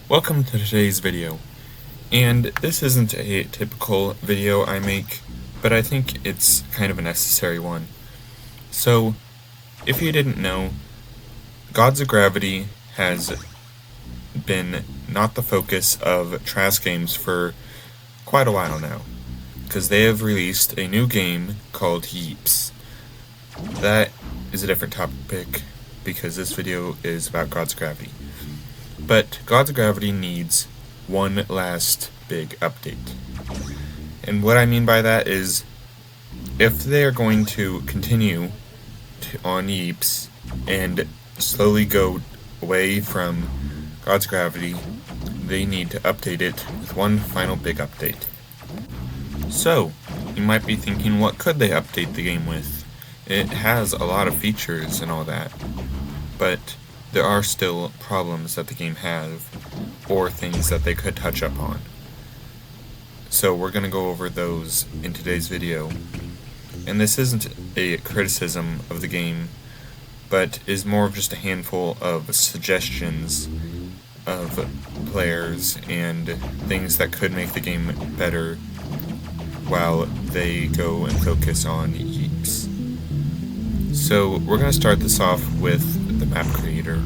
Welcome to today's video, and this isn't a typical video I make, but I think it's kind of a necessary one. So, if you didn't know, Gods of Gravity has been not the focus of TRAS games for quite a while now, because they have released a new game called Yeeps. That is a different topic, because this video is about Gods of Gravity. But Gods of Gravity needs one last big update. And what I mean by that is, if they are going to continue on Yeeps and slowly go away from Gods of Gravity, they need to update it with one final big update. So, you might be thinking, what could they update the game with? It has a lot of features and all that, but there are still problems that the game has, or things that they could touch up on. So we're going to go over those in today's video. And this isn't a criticism of the game, but is more of just a handful of suggestions of players and things that could make the game better while they go and focus on Yeeps. So we're going to start this off with the Map Creator.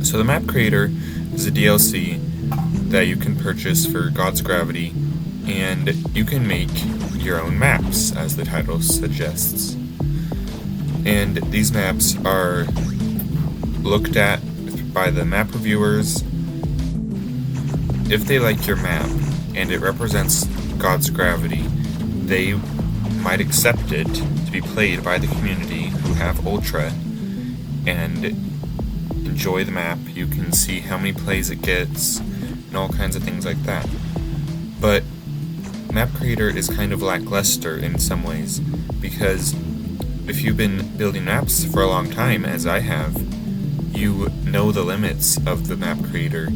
So the Map Creator is a DLC that you can purchase for Gods of Gravity, and you can make your own maps, as the title suggests. And these maps are looked at by the map reviewers. If they like your map and it represents Gods of Gravity, they might accept it to be played by the community who have Ultra and enjoy the map. You can see how many plays it gets and all kinds of things like that. But Map Creator is kind of lackluster in some ways, because if you've been building maps for a long time, as I have, you know the limits of the Map Creator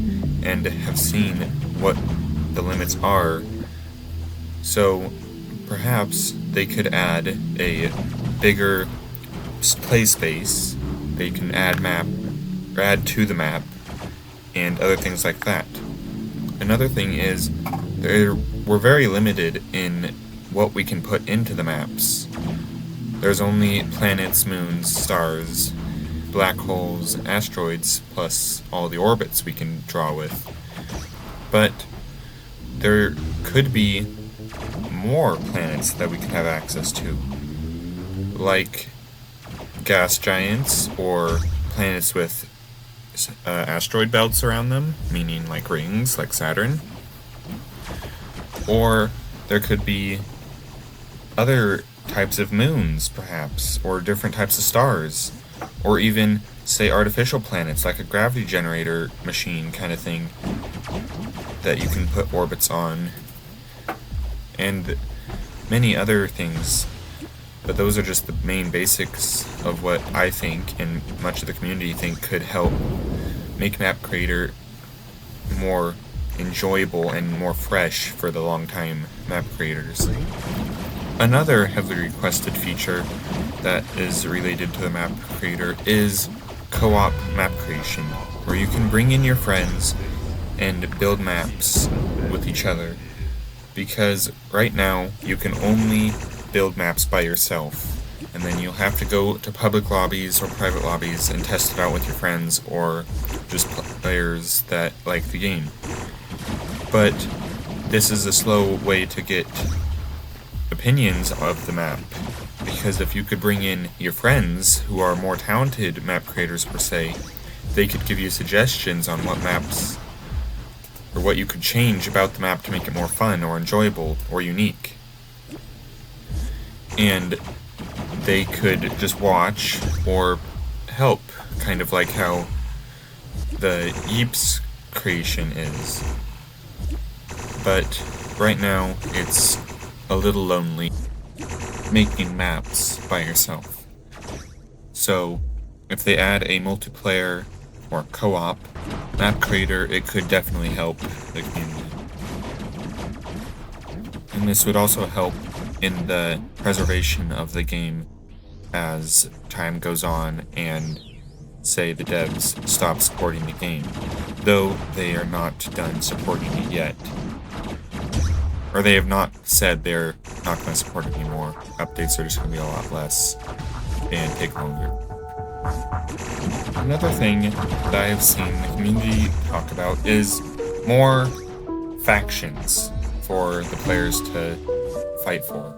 and have seen what the limits are. So perhaps they could add a bigger play space. They can add to the map and other things like that. Another thing is, we're very limited in what we can put into the maps. There's only planets, moons, stars, black holes, asteroids, plus all the orbits we can draw with. But there could be more planets that we can have access to, like gas giants, or planets with asteroid belts around them, meaning like rings, like Saturn. Or there could be other types of moons, perhaps, or different types of stars, or even, say, artificial planets, like a gravity generator machine kind of thing that you can put orbits on, and many other things. But those are just the main basics of what I think, and much of the community think, could help make Map Creator more enjoyable and more fresh for the long-time map creators. Another heavily requested feature that is related to the Map Creator is co-op map creation, where you can bring in your friends and build maps with each other. Because right now, you can only build maps by yourself, and then you'll have to go to public lobbies or private lobbies and test it out with your friends or just players that like the game. But this is a slow way to get opinions of the map, because if you could bring in your friends who are more talented map creators per se, they could give you suggestions on what maps or what you could change about the map to make it more fun or enjoyable or unique. And they could just watch or help, kind of like how the Yeeps creation is. But right now, it's a little lonely making maps by yourself. So if they add a multiplayer or co-op Map Creator, it could definitely help the community. And this would also help in the preservation of the game as time goes on and say the devs stop supporting the game, though they are not done supporting it yet. Or they have not said they're not going to support it anymore. Updates are just going to be a lot less and take longer. Another thing that I have seen the community talk about is more factions for the players to fight for.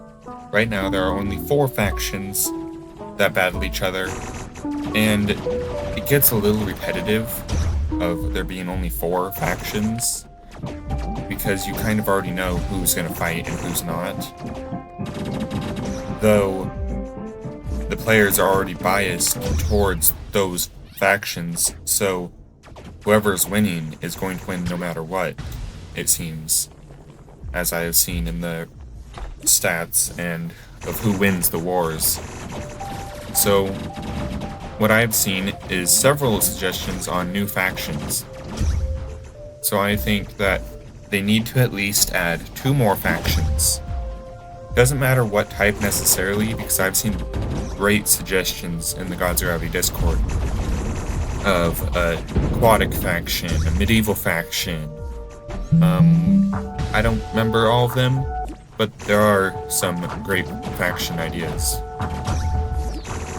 Right now there are only 4 factions that battle each other, and it gets a little repetitive of there being only 4 factions, because you kind of already know who's going to fight and who's not. Though the players are already biased towards those factions, so whoever's winning is going to win no matter what, it seems, as I have seen in the stats and of who wins the wars. So what I've seen is several suggestions on new factions. So I think that they need to at least add 2 more factions. Doesn't matter what type necessarily, because I've seen great suggestions in the Gods of Gravity Discord of a aquatic faction, a medieval faction. I don't remember all of them, but there are some great faction ideas.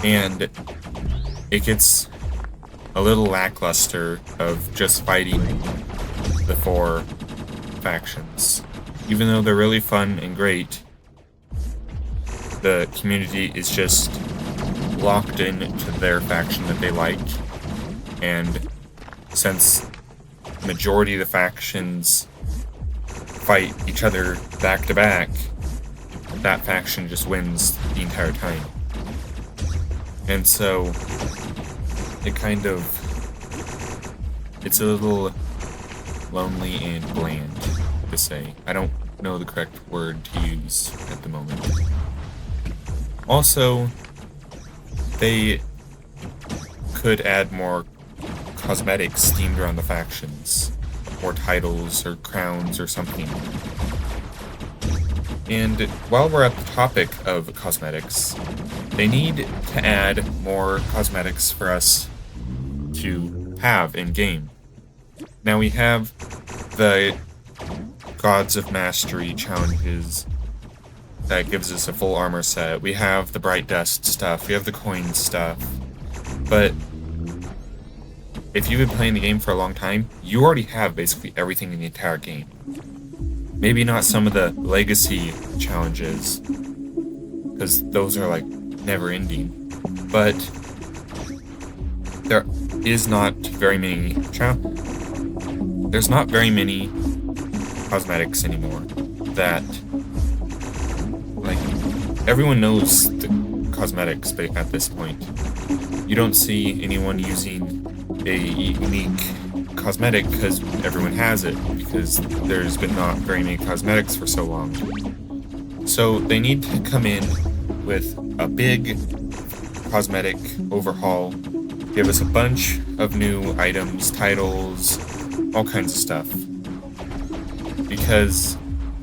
And it gets a little lackluster of just fighting the 4 factions. Even though they're really fun and great, the community is just locked into their faction that they like, and since the majority of the factions fight each other back to back, that faction just wins the entire time. And so it's a little lonely and bland to say. I don't know the correct word to use at the moment. Also, they could add more cosmetics themed around the factions, or titles, or crowns, or something. And while we're at the topic of cosmetics, they need to add more cosmetics for us to have in-game. Now we have the Gods of Mastery challenges that gives us a full armor set. We have the Bright Dust stuff, we have the coin stuff, but if you've been playing the game for a long time, you already have basically everything in the entire game. Maybe not some of the legacy challenges, because those are like never-ending, but there is not very many there's not very many cosmetics anymore that, like, everyone knows the cosmetics at this point. You don't see anyone using a unique cosmetic because everyone has it, because there's been not very many cosmetics for so long. So they need to come in with a big cosmetic overhaul, give us a bunch of new items, titles, all kinds of stuff. Because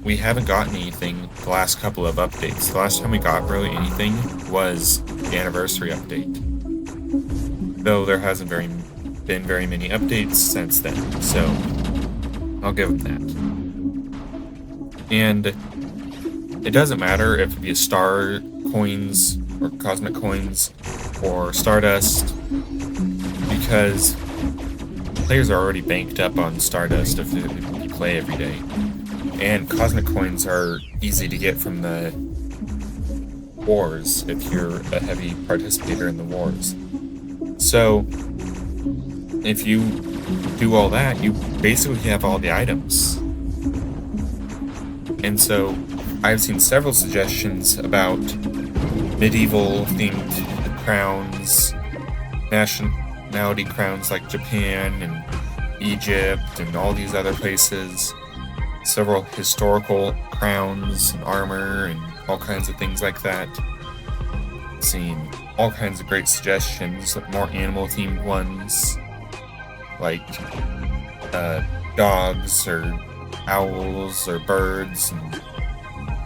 we haven't gotten anything the last couple of updates. The last time we got really anything was the anniversary update, though there hasn't been very many updates since then, so I'll give them that. And it doesn't matter if it be star coins or cosmic coins or stardust, because players are already banked up on stardust if you play every day, and cosmic coins are easy to get from the wars if you're a heavy participator in the wars. So if you do all that, you basically have all the items. And so I've seen several suggestions about medieval themed crowns, nationality crowns like Japan and Egypt and all these other places, several historical crowns and armor and all kinds of things like that. Seen all kinds of great suggestions, more animal themed ones like dogs or owls or birds and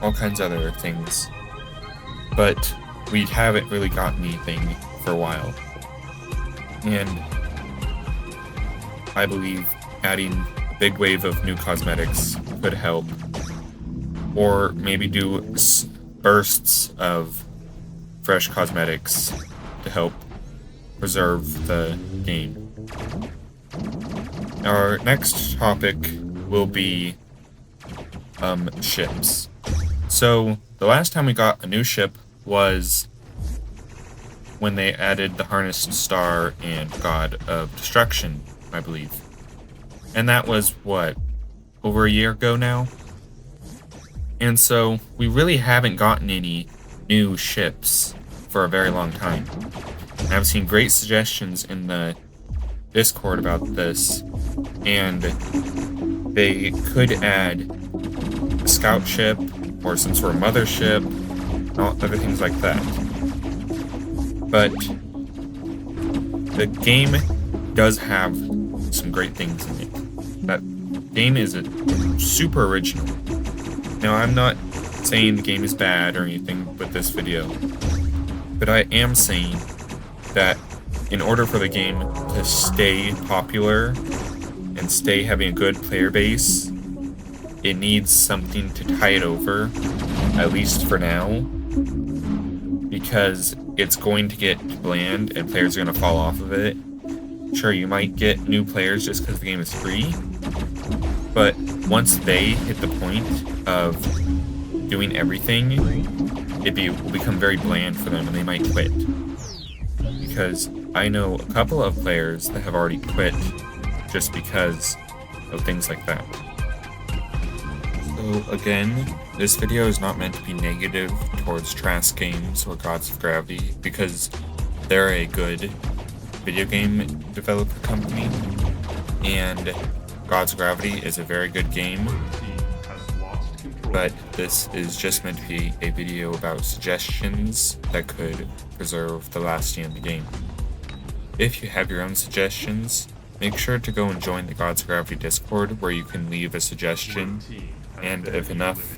all kinds of other things. But we haven't really gotten anything for a while. And I believe adding a big wave of new cosmetics could help. Or maybe do bursts of fresh cosmetics to help preserve the game. Our next topic will be ships. So the last time we got a new ship was when they added the Harnessed Star and God of Destruction, I believe. And that was, what, over a year ago now? And so we really haven't gotten any new ships for a very long time. And I've seen great suggestions in the Discord about this, and they could add a scout ship or some sort of mothership, and all other things like that. But the game does have some great things in it. That game is super original. Now, I'm not saying the game is bad or anything with this video, but I am saying that in order for the game to stay popular and stay having a good player base, it needs something to tie it over, at least for now, because it's going to get bland and players are going to fall off of it. Sure, you might get new players just because the game is free, but once they hit the point of doing everything, will become very bland for them and they might quit. Because I know a couple of players that have already quit just because of things like that. So again, this video is not meant to be negative towards Trask Games or Gods of Gravity, because they're a good video game developer company, and Gods of Gravity is a very good game, but this is just meant to be a video about suggestions that could preserve the lasting of the game. If you have your own suggestions, make sure to go and join the Gods of Gravity Discord, where you can leave a suggestion, and if enough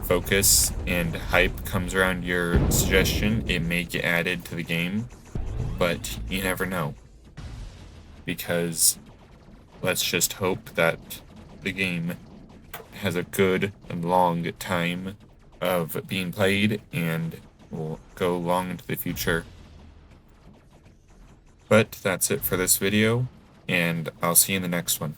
focus and hype comes around your suggestion, it may get added to the game, but you never know. Because let's just hope that the game has a good and long time of being played and will go long into the future. But that's it for this video, and I'll see you in the next one.